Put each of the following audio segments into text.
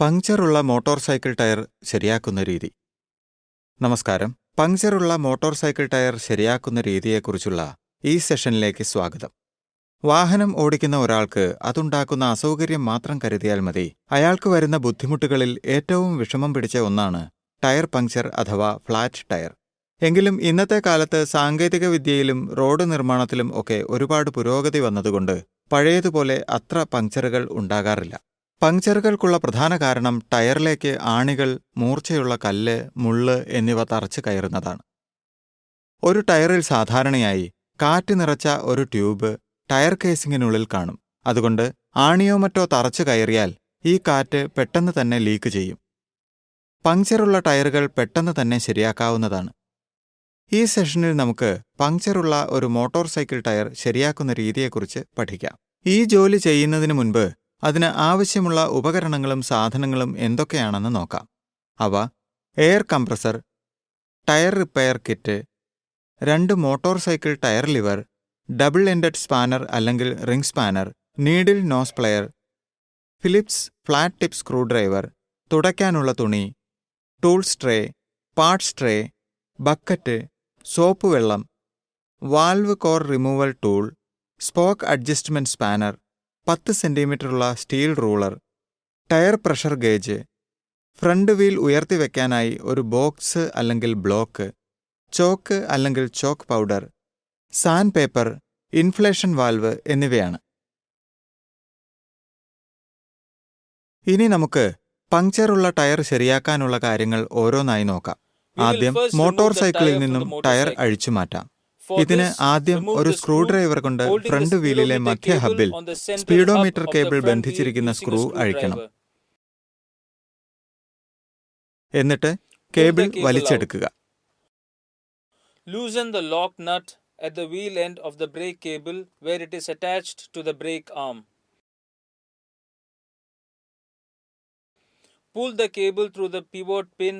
പങ്ക്ചറുള്ള motor cycle tyre ശരിയാക്കുന്ന രീതി. നമസ്കാരം. പങ്ക്ചറുള്ള motor cycle tyre ശരിയാക്കുന്ന രീതിയെക്കുറിച്ചുള്ള ഈ സെഷനിലേക്ക് സ്വാഗതം. വാഹനം ഓടിക്കുന്ന ഒരാൾക്ക് അതുണ്ടാക്കുന്ന അസൗകര്യം മാത്രം കരുതിയാൽ മതി. അയാൾക്ക് വരുന്ന ബുദ്ധിമുട്ടുകളിൽ ഏറ്റവും വിഷമം പിടിച്ച ഒന്നാണ് ടയർ പങ്ക്ചർ അഥവാ ഫ്ലാറ്റ് ടയർ. എങ്കിലും ഇന്നത്തെ കാലത്ത് സാങ്കേതിക വിദ്യയിലും റോഡ് നിർമ്മാണത്തിലും ഒക്കെ ഒരുപാട് പുരോഗതി വന്നതുകൊണ്ട് പഴയതുപോലെ അത്ര പങ്ക്ചറുകൾ ഉണ്ടാകാറില്ല. പങ്ക്ചറുകൾക്കുള്ള പ്രധാന കാരണം ടയറിലേക്ക് ആണികൾ, മൂർച്ചയുള്ള കല്ല്, മുള്ള് എന്നിവ തറച്ചു കയറുന്നതാണ്. ഒരു ടയറിൽ സാധാരണയായി കാറ്റ് നിറച്ച ഒരു ട്യൂബ് ടയർ കേസിങ്ങിനുള്ളിൽ കാണും. അതുകൊണ്ട് ആണിയോ മറ്റോ തറച്ചു കയറിയാൽ ഈ കാറ്റ് പെട്ടെന്ന് തന്നെ ലീക്ക് ചെയ്യും. പങ്ക്ചറുള്ള ടയറുകൾ പെട്ടെന്ന് തന്നെ ശരിയാക്കാവുന്നതാണ്. ഈ സെഷനിൽ നമുക്ക് പങ്ക്ചറുള്ള ഒരു മോട്ടോർ സൈക്കിൾ ടയർ ശരിയാക്കുന്ന രീതിയെക്കുറിച്ച് പഠിക്കാം. ഈ ജോലി ചെയ്യുന്നതിന് മുൻപ് അതിന് ആവശ്യമുള്ള ഉപകരണങ്ങളും സാധനങ്ങളും എന്തൊക്കെയാണെന്ന് നോക്കാം. അവ air compressor, tyre repair kit, 2 motorcycle tyre lever, double ended spanner അല്ലെങ്കിൽ ring spanner, needle nose plier, Phillips flat tip screwdriver, തുടയ്ക്കാനുള്ള തുണി, tools tray, parts tray, bucket, soap വെള്ളം, valve core removal tool, spoke adjustment spanner, 10 സെന്റിമീറ്ററുള്ള steel ruler, tyre pressure gauge, front wheel ഉയർത്തിവെക്കാനായി ഒരു box അല്ലെങ്കിൽ block, chalk അല്ലെങ്കിൽ chalk powder, sandpaper, inflation valve എന്നിവയാണ്. ഇനി നമുക്ക് പങ്ക്ചറുള്ള ടയർ ശരിയാക്കാനുള്ള കാര്യങ്ങൾ ഓരോന്നായി നോക്കാം. ആദ്യം മോട്ടോർ സൈക്കിളിൽ നിന്നും ടയർ അഴിച്ചുമാറ്റാം. ഇതിന് ആദ്യം ഒരു സ്ക്രൂ ഡ്രൈവർ കൊണ്ട് ഫ്രണ്ട് വീലിലെ മധ്യ ഹബിൽ സ്പീഡോമീറ്റർ കേബിൾ ബന്ധിച്ചിരിക്കുന്ന സ്ക്രൂ അഴിക്കണം. എന്നിട്ട് cable വലിച്ചെടുക്കുക. Loosen the lock nut at the wheel end of the brake cable where it is attached to the brake arm. Pull the cable through the pivot pin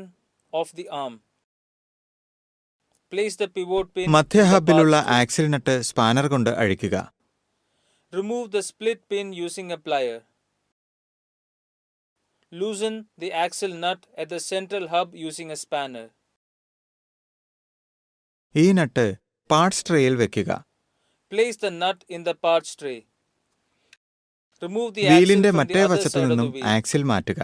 of the arm. മധ്യ ഹബിലുള്ള axle നട്ട് spanner കൊണ്ട് അഴിക്കുക. Remove the split pin using a plier. Loosen the axle nut at the central hub using a spanner. ഈ നട്ട് parts ട്രേയിൽ വെക്കുക. Place the nut in the parts tray. Remove the വീലിന്റെ axle from മറ്റേ the other വശത്തു side of നിന്നും the wheel. Axle മാറ്റുക.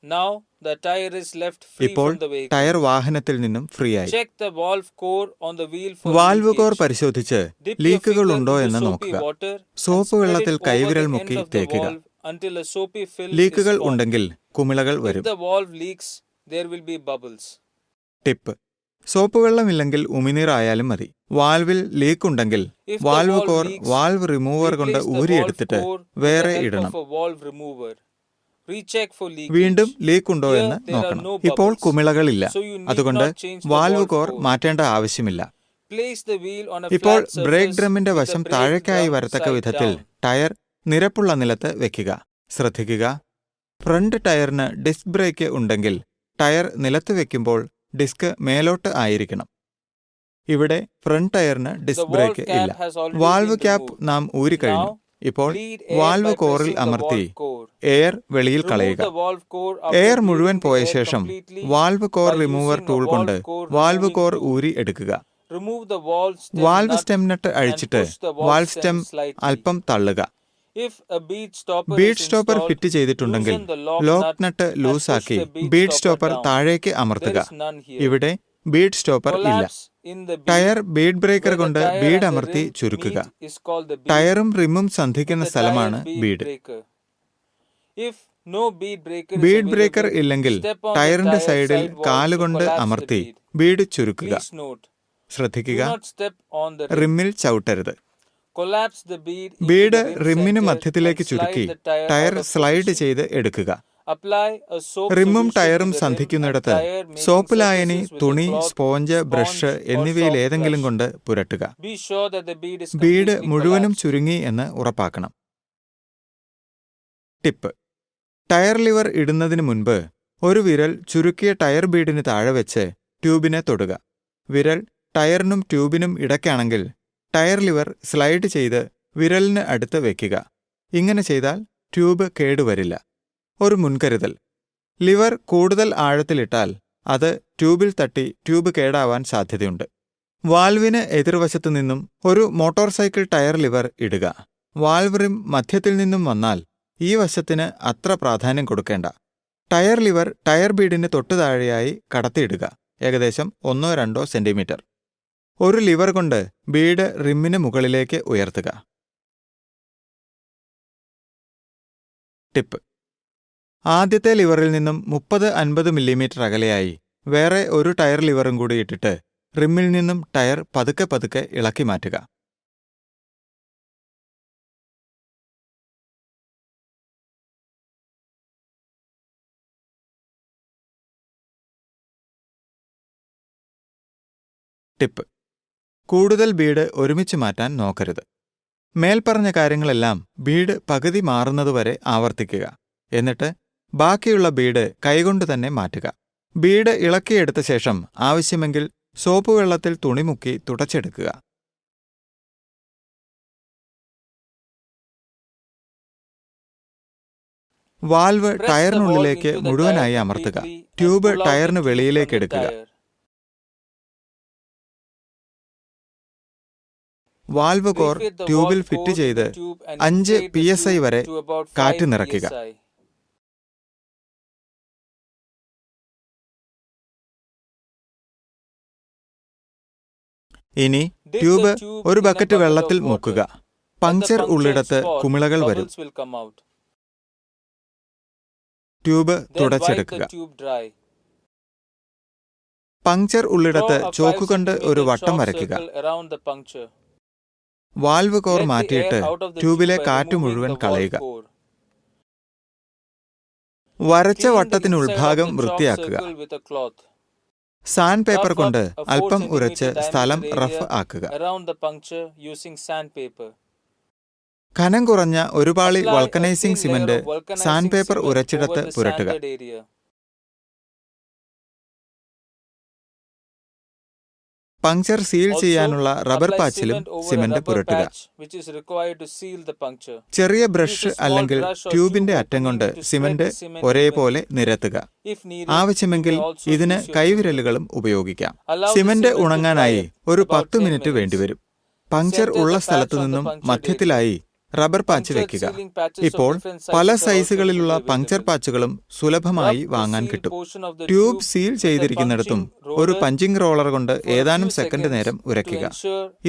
Now the tire is left free ഇപ്പോൾ from the vehicle. Tyre വാഹനത്തിൽ നിന്നും free ആയി. Check the valve core on the wheel for valve core leakage. പരിശോധിച്ച് Dip your ലീക്കുകൾ finger ഉണ്ടോ into എന്ന് soapy നോക്കുക. water and സോപ്പ് spread വെള്ളത്തിൽ it over കൈവിരൽ the മുക്കി end of the തേക്കുക. valve until a soapy film is ലീക്കുകൾ formed. ഉണ്ടെങ്കിൽ കുമിളകൾ If വരും. the valve leaks, there will be bubbles. Tip: soap വെള്ളമില്ലെങ്കിൽ ഉമിനീറായാലും മതി. വാൽവിൽ ലീക്കുണ്ടെങ്കിൽ If the valve valve core leaks, valve remover കൊണ്ട് replace the valve ഊരിയെടുത്തിട്ട് core with the വേറെ help ഇടണം. of a valve remover. Recheck for leakage. വീണ്ടും ലീക്കുണ്ടോ Here എന്ന് there are നോക്കണം. no ഇപ്പോൾ bubbles, കുമിളകളില്ല. so you need അതുകൊണ്ട് not change the valve valve core core. മാറ്റേണ്ട ആവശ്യമില്ല. Place the wheel on a ഇപ്പോൾ flat surface ബ്രേക്ക് ഡ്രമ്മിന്റെ with the വശം brake താഴേക്കായി drum വരത്തക്ക side വിധത്തിൽ down. ടയർ നിരപ്പുള്ള നിലത്ത് വെക്കുക. ശ്രദ്ധിക്കുക, ഫ്രണ്ട് ടയറിന് ഡിസ്ക് ബ്രേക്ക് ഉണ്ടെങ്കിൽ ടയർ നിലത്ത് വെക്കുമ്പോൾ ഡിസ്ക് മേലോട്ട് ആയിരിക്കണം. ഇവിടെ ഫ്രണ്ട് ടയറിന് The disc valve brake cap ഇല്ല. has already valve been cap removed. നാം ഊരിക്കഴിഞ്ഞു. Now, ഇപ്പോൾ bleed air വാൽവ് by കോറിൽ pressing the അമർത്തി valve core. എയർ വെളിയിൽ Remove കളയുക. the valve core after air bleeding മുഴുവൻ the പോയ air ശേഷം completely valve core by remover using a tool കൊണ്ട് valve core valve removing core tool. ഊരി എടുക്കുക. Remove the valve stem valve nut stem nut and അഴിച്ചിട്ട് push the valve valve stem stem slightly. അല്പം തള്ളുക. If a bead stopper bead is stopper installed, fit ചെയ്തിട്ടുണ്ടെങ്കിൽ loosen the lock lock nut nut and push ലൂസാക്കി the bead bead stopper stopper down. താഴേക്ക് There അമർത്തുക. is none here. ഇവിടെ bead stopper ഇല്ല. Collapse in the bead tyre bead breaker where the കൊണ്ട് tire bead and the അമർത്തി rim ചുരുക്കുക. meet is called the bead. ടയറും റിമ്മും with സന്ധിക്കുന്ന the സ്ഥലമാണ് tire bead bead. breaker. If no bead breaker is bead breaker available, ഇല്ലെങ്കിൽ step on the ടയറിന്റെ tire സൈഡിൽ side wall to കാലുകൊണ്ട് collapse the അമർത്തി bead. ബീഡ് ചുരുക്കുക. Please note, do ശ്രദ്ധിക്കുക, not step on the rim. റിമ്മിൽ ചവിട്ടരുത്. Collapse the bead into ബീഡ് the rim റിമ്മിന് center മധ്യത്തിലേക്ക് and slide ചുരുക്കി the tire tyre out of slide position. ചെയ്ത് എടുക്കുക. Apply a soap റിമ്മും solution ടയറും to the rim and സന്ധിക്കുന്നിടത്ത് tire making സോപ്പ് ലായനി, surfaces with a തുണി, cloth, sponge, brush sponge or എന്നിവയിൽ soft ഏതെങ്കിലും brush. കൊണ്ട് പുരട്ടുക. Be sure that the bead is bead completely മുഴുവനും collapsed. ചുരുങ്ങി എന്ന് ഉറപ്പാക്കണം. ടിപ്പ്: ടയർ ലിവർ ഇടുന്നതിന് മുൻപ് ഒരു വിരൽ ചുരുക്കിയ ടയർ ബീഡിന് താഴെ വെച്ച് ട്യൂബിനെ തൊടുക. വിരൽ ടയറിനും ട്യൂബിനും ഇടയ്ക്കാണെങ്കിൽ ടയർ ലിവർ സ്ലൈഡ് ചെയ്ത് വിരലിന് അടുത്ത് വെക്കുക. ഇങ്ങനെ ചെയ്താൽ ട്യൂബ് കേടുവരില്ല. ഒരു മുൻകരുതൽ: ലിവർ കൂടുതൽ ആഴത്തിലിട്ടാൽ അത് ട്യൂബിൽ തട്ടി ട്യൂബ് കേടാവാൻ സാധ്യതയുണ്ട്. വാൽവിന് എതിർവശത്തു നിന്നും ഒരു മോട്ടോർ സൈക്കിൾ ടയർ ലിവർ ഇടുക. വാൽവ് റിം മധ്യത്തിൽ നിന്നും വന്നാൽ ഈ വശത്തിന് അത്ര പ്രാധാന്യം കൊടുക്കേണ്ട. ടയർ ലിവർ ടയർ ബീഡിന് തൊട്ടു താഴെയായി കടത്തിയിടുക, ഏകദേശം 1-2 സെന്റിമീറ്റർ. ഒരു ലിവർ കൊണ്ട് ബീഡ് റിമ്മിന് മുകളിലേക്ക് ഉയർത്തുക. ടിപ്പ്: ആദ്യത്തെ ലിവറിൽ നിന്നും 30-50 മില്ലിമീറ്റർ അകലെയായി വേറെ ഒരു ടയർ ലിവറും കൂടി ഇട്ടിട്ട് റിമ്മിൽ നിന്നും ടയർ പതുക്കെ പതുക്കെ ഇളക്കി മാറ്റുക. ടിപ്പ്: കൂടുതൽ ബീഡ് ഒരുമിച്ച് മാറ്റാൻ നോക്കരുത്. മേൽപ്പറഞ്ഞ കാര്യങ്ങളെല്ലാം ബീഡ് പകുതി മാറുന്നതുവരെ ആവർത്തിക്കുക. എന്നിട്ട് ബാക്കിയുള്ള ബീഡ് കൈകൊണ്ട് തന്നെ മാറ്റുക. ബീഡ് ഇളക്കിയെടുത്ത ശേഷം ആവശ്യമെങ്കിൽ സോപ്പ് വെള്ളത്തിൽ തുണിമുക്കി തുടച്ചെടുക്കുക. വാൽവ് ടയറിനുള്ളിലേക്ക് മുഴുവനായി അമർത്തുക. ട്യൂബ് ടയറിന് വെളിയിലേക്ക് എടുക്കുക. വാൽവ് കോർ ട്യൂബിൽ ഫിറ്റ് ചെയ്ത് 5 PSI വരെ കാറ്റ് നിറയ്ക്കുക. ഇനി ട്യൂബ് ഒരു ബക്കറ്റ് വെള്ളത്തിൽ മുക്കുക. പങ്ക്ചർ ഉള്ളിടത്ത് കുമിളകൾ വരും. ട്യൂബ് തുടച്ചെടുക്കുക. പങ്ക്ചർ ഉള്ളിടത്ത് ചോക്കുകൊണ്ട് ഒരു വട്ടം വരയ്ക്കുക. വാൽവ് കോർ മാറ്റിയിട്ട് ട്യൂബിലെ കാറ്റ് മുഴുവൻ കളയുക. വരച്ച വട്ടത്തിനുൾഭാഗം വൃത്തിയാക്കുക. സാൻഡ് പേപ്പർ കൊണ്ട് അല്പം ഉരച്ച് സ്ഥലം റഫ് ആക്കുക. കനം കുറഞ്ഞ ഒരു പാളി വൾക്കനൈസിംഗ് സിമന്റ് സാൻഡ് പേപ്പർ ഉരച്ചിടത്ത് പുരട്ടുക. പങ്ക്ചർ സീൽ ചെയ്യാനുള്ള റബ്ബർ പാച്ചിലും സിമന്റ് പുരട്ടുക. ചെറിയ ബ്രഷ് അല്ലെങ്കിൽ ട്യൂബിന്റെ അറ്റം കൊണ്ട് സിമന്റ് ഒരേപോലെ നിരത്തുക. ആവശ്യമെങ്കിൽ ഇതിന് കൈവിരലുകളും ഉപയോഗിക്കാം. സിമന്റ് ഉണങ്ങാനായി ഒരു 10 മിനിറ്റ് വേണ്ടിവരും. പങ്ക്ചർ ഉള്ള സ്ഥലത്തു നിന്നും മധ്യത്തിലായി റബ്ബർ പാച്ച് വെക്കുക. ഇപ്പോൾ പല സൈസുകളിലുള്ള പങ്ക്ചർ പാച്ചുകളും സുലഭമായി വാങ്ങാൻ കിട്ടും. ട്യൂബ് സീൽ ചെയ്തിരിക്കുന്നിടത്തും ഒരു പഞ്ചിങ് റോളർ കൊണ്ട് ഏതാനും സെക്കൻഡ് നേരം ഉരയ്ക്കുക.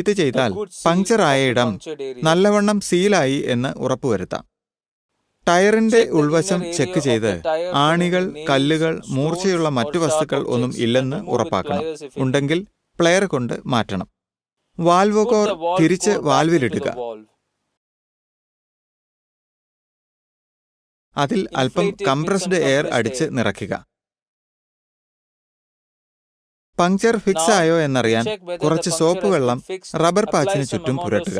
ഇത് ചെയ്താൽ പങ്ക്ചർ ആയ ഇടം നല്ലവണ്ണം സീലായി എന്ന് ഉറപ്പുവരുത്താം. ടയറിന്റെ ഉൾവശം ചെക്ക് ചെയ്ത് ആണികൾ, കല്ലുകൾ, മൂർച്ചയുള്ള മറ്റു വസ്തുക്കൾ ഒന്നും ഇല്ലെന്ന് ഉറപ്പാക്കണം. ഉണ്ടെങ്കിൽ പ്ലെയർ കൊണ്ട് മാറ്റണം. വാൽവ് കോർ തിരിച്ച് വാൽവിലിടുക. അതിൽ അല്പം കംപ്രസ്ഡ് എയർ അടിച്ച് നിറയ്ക്കുക. പങ്ക്ചർ ഫിക്സ് ആയോ എന്നറിയാൻ കുറച്ച് സോപ്പ് വെള്ളം റബ്ബർ പാച്ചിന് ചുറ്റും പുരട്ടുക.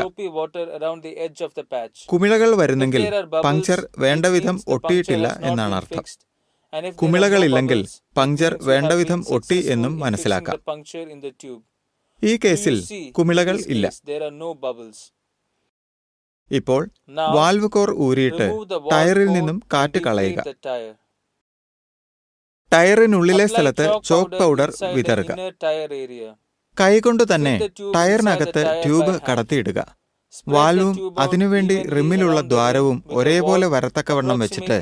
കുമിളകൾ വരുന്നെങ്കിൽ പങ്ക്ചർ വേണ്ടവിധം ഒട്ടിയിട്ടില്ല എന്നാണ് അർത്ഥം. കുമിളകളില്ലെങ്കിൽ പങ്ക്ചർ വേണ്ടവിധം ഒട്ടി എന്നും മനസ്സിലാക്കാം. ഈ കേസിൽ കുമിളകൾ ഇല്ല. ഇപ്പോൾ വാൽവ് കോർ ഊരിയിട്ട് ടയറിൽ നിന്നും കാറ്റ് കളയുക. ടയറിനുള്ളിലെ സ്ഥലത്ത് ചോക്ക് പൗഡർ വിതറുക. കൈകൊണ്ട് തന്നെ ടയറിനകത്ത് ട്യൂബ് കടത്തിയിടുക. വാൽവും അതിനുവേണ്ടി റിമ്മിലുള്ള ദ്വാരവും ഒരേപോലെ വരത്തക്കവണ്ണം വെച്ചിട്ട്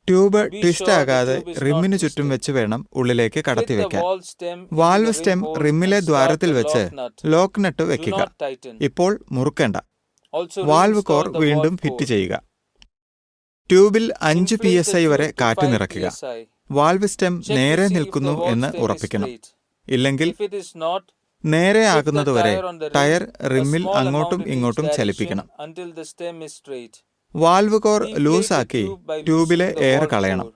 ട്യൂബ് ട്വിസ്റ്റ് ആകാതെ റിമ്മിന് ചുറ്റും വെച്ച് വേണം ഉള്ളിലേക്ക് കടത്തിവെക്കാൻ. വാൽവ് സ്റ്റെം റിമ്മിലെ ദ്വാരത്തിൽ വെച്ച് ലോക്ക് നട്ട് വെക്കുക. ഇപ്പോൾ മുറുക്കേണ്ട. വാൽവ് കോർ വീണ്ടും ഫിറ്റ് ചെയ്യുക. ട്യൂബിൽ 5 PSI വരെ കാറ്റ് നിറയ്ക്കുക. വാൽവ് സ്റ്റെം നേരെ നിൽക്കുന്നു എന്ന് ഉറപ്പിക്കണം. ഇല്ലെങ്കിൽ നേരെ ആകുന്നതുവരെ ടയർ റിമ്മിൽ അങ്ങോട്ടും ഇങ്ങോട്ടും ചലിപ്പിക്കണം. വാൽവ് കോർ ലൂസാക്കി ട്യൂബിലെ എയർ കളയണം.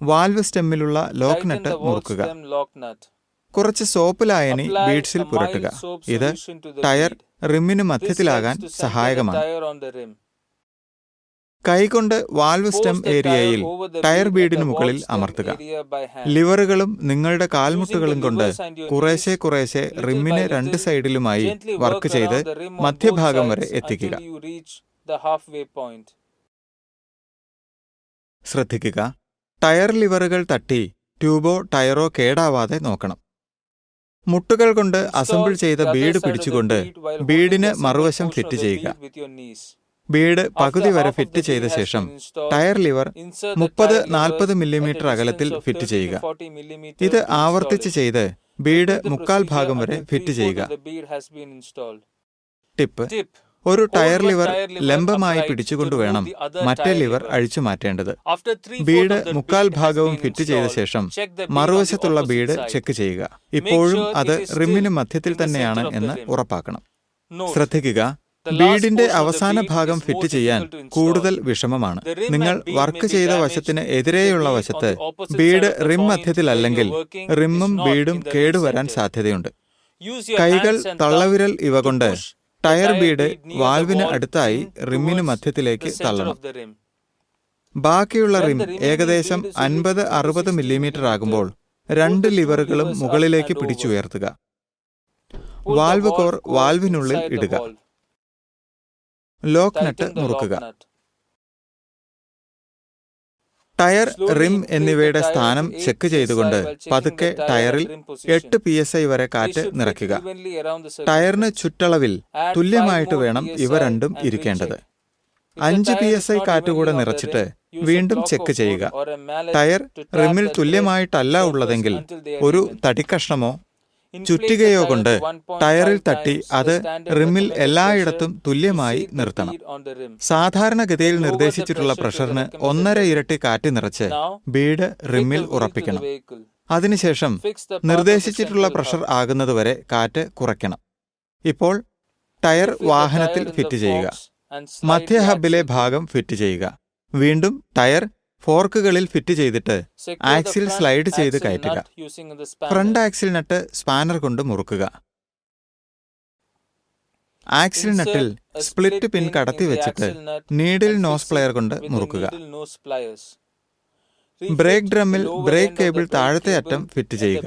വാൽവ് സ്റ്റെമ്മിലുള്ള ലോക്ക് നട്ട് മുറുക്കുക. കുറച്ച് സോപ്പ് ലായനി ബീഡ്സിൽ പുരട്ടുക. ഇത് ടയർ റിമ്മിന് മധ്യത്തിലാകാൻ സഹായകമാണ്. കൈകൊണ്ട് വാൽവ് സ്റ്റെം ഏരിയയിൽ ടയർ ബീഡിന് മുകളിൽ അമർത്തുക. ലിവറുകളും നിങ്ങളുടെ കാൽമുട്ടുകളും കൊണ്ട് കുറേശ്ശെ റിമ്മിന് 2 സൈഡിലുമായി വർക്ക് ചെയ്ത് മധ്യഭാഗം വരെ എത്തിക്കുക. the halfway point. ശ്രദ്ധിക്കുക, ടയർ ലിവറുകൾ തട്ടി ട്യൂബോ ടയറോ കേടാവാതെ നോക്കണം. മുട്ടുകൾ കൊണ്ട് അസംബിൾ ചെയ്ത ബീഡ് പിടിച്ചുകൊണ്ട് ബീഡിന് മറുവശം ഫിറ്റ് ചെയ്യുക. ബീഡ് പകുതി വരെ ഫിറ്റ് ചെയ്ത ശേഷം ടയർ ലിവർ 30-40 മില്ലിമീറ്റർ അകലത്തിൽ ഫിറ്റ് ചെയ്യുക. ഇത് ആവർത്തിച്ച് ചെയ്ത് ബീഡ് മുക്കാൽ ഭാഗം വരെ ഫിറ്റ് ചെയ്യുക. ടിപ്പ്: ഒരു ടയർ ലിവർ ലംബമായി പിടിച്ചുകൊണ്ടുവേണം മറ്റേ ലിവർ അഴിച്ചു മാറ്റേണ്ടത്. ബീഡ് മുക്കാൽ ഭാഗവും ഫിറ്റ് ചെയ്ത ശേഷം മറുവശത്തുള്ള ബീഡ് ചെക്ക് ചെയ്യുക. ഇപ്പോഴും അത് റിമ്മിന് മധ്യത്തിൽ തന്നെയാണ് എന്ന് ഉറപ്പാക്കണം. ശ്രദ്ധിക്കുക, ബീഡിന്റെ അവസാന ഭാഗം ഫിറ്റ് ചെയ്യാൻ കൂടുതൽ വിഷമമാണ്. നിങ്ങൾ വർക്ക് ചെയ്ത വശത്തിന് എതിരെയുള്ള വശത്ത് ബീഡ് റിം മധ്യത്തിലല്ലെങ്കിൽ റിമ്മും ബീഡും കേടുവരാൻ സാധ്യതയുണ്ട്. കൈകൾ, തള്ളവിരൽ ഇവ കൊണ്ട് ടയർ ബീഡ് വാൽവിന് അടുത്തായി റിമ്മിന് മധ്യത്തിലേക്ക് തള്ളണം. ബാക്കിയുള്ള റിം ഏകദേശം 50-60 മില്ലിമീറ്റർ ആകുമ്പോൾ 2 ലിവറുകളും മുകളിലേക്ക് പിടിച്ചുയർത്തുക. വാൽവ് കോർ വാൽവിനുള്ളിൽ ഇടുക. ലോക്ക് നട്ട് മുറുക്കുക. ടയർ, റിം എന്നിവയുടെ സ്ഥാനം ചെക്ക് ചെയ്തുകൊണ്ട് പതുക്കെ ടയറിൽ 8 PSI വരെ കാറ്റ് നിറയ്ക്കുക. ടയറിന് ചുറ്റളവിൽ തുല്യമായിട്ട് വേണം ഇവ രണ്ടും ഇരിക്കേണ്ടത്. 5 PSI കാറ്റുകൂടെ നിറച്ചിട്ട് വീണ്ടും ചെക്ക് ചെയ്യുക. ടയർ റിമ്മിൽ തുല്യമായിട്ടല്ല ഉള്ളതെങ്കിൽ ഒരു തടിക്കഷ്ണമോ ചുറ്റികയോ കൊണ്ട് ടയറിൽ തട്ടി അത് റിമ്മിൽ എല്ലായിടത്തും തുല്യമായി നിർത്തണം. സാധാരണഗതിയിൽ നിർദ്ദേശിച്ചിട്ടുള്ള പ്രഷറിന് 1.5 ഇരട്ടി കാറ്റ് നിറച്ച് ബീഡ് റിമ്മിൽ ഉറപ്പിക്കണം. അതിനുശേഷം നിർദ്ദേശിച്ചിട്ടുള്ള പ്രഷർ ആകുന്നതുവരെ കാറ്റ് കുറയ്ക്കണം. ഇപ്പോൾ ടയർ വാഹനത്തിൽ ഫിറ്റ് ചെയ്യുക. മധ്യ ഹബിലെ ഭാഗം ഫിറ്റ് ചെയ്യുക. വീണ്ടും ടയർ ഫോർക്കുകളിൽ ഫിറ്റ് ചെയ്തിട്ട് ആക്സിൽ സ്ലൈഡ് ചെയ്ത് കയറ്റുക. ഫ്രണ്ട് ആക്സിൽ നട്ട് സ്പാനർ കൊണ്ട് മുറുക്കുക. ആക്സിൽ നട്ടിൽ സ്പ്ലിറ്റ് പിൻ കടത്തി വെച്ചിട്ട് നീഡിൽ നോസ് പ്ലെയർ കൊണ്ട് മുറുക്കുക. ബ്രേക്ക് ഡ്രമ്മിൽ ബ്രേക്ക് കേബിൾ താഴത്തെ അറ്റം ഫിറ്റ് ചെയ്യുക.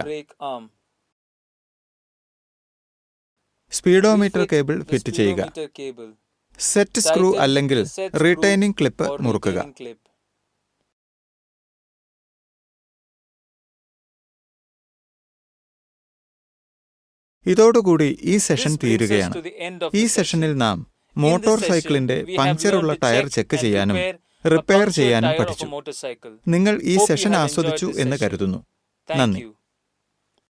സ്പീഡോമീറ്റർ കേബിൾ ഫിറ്റ് ചെയ്യുക. സെറ്റ് സ്ക്രൂ അല്ലെങ്കിൽ റീടൈനിങ് ക്ലിപ്പ് മുറുക്കുക. ഇതോടുകൂടി ഈ സെഷൻ തീരുകയാണ്. ഈ സെഷനിൽ നാം മോട്ടോർ സൈക്കിളിന്റെ പങ്ക്ചറുള്ള ടയർ ചെക്ക് ചെയ്യാനും റിപ്പയർ ചെയ്യാനും പഠിച്ചു. നിങ്ങൾ ഈ സെഷൻ ആസ്വദിച്ചു എന്ന് കരുതുന്നു. നന്ദി.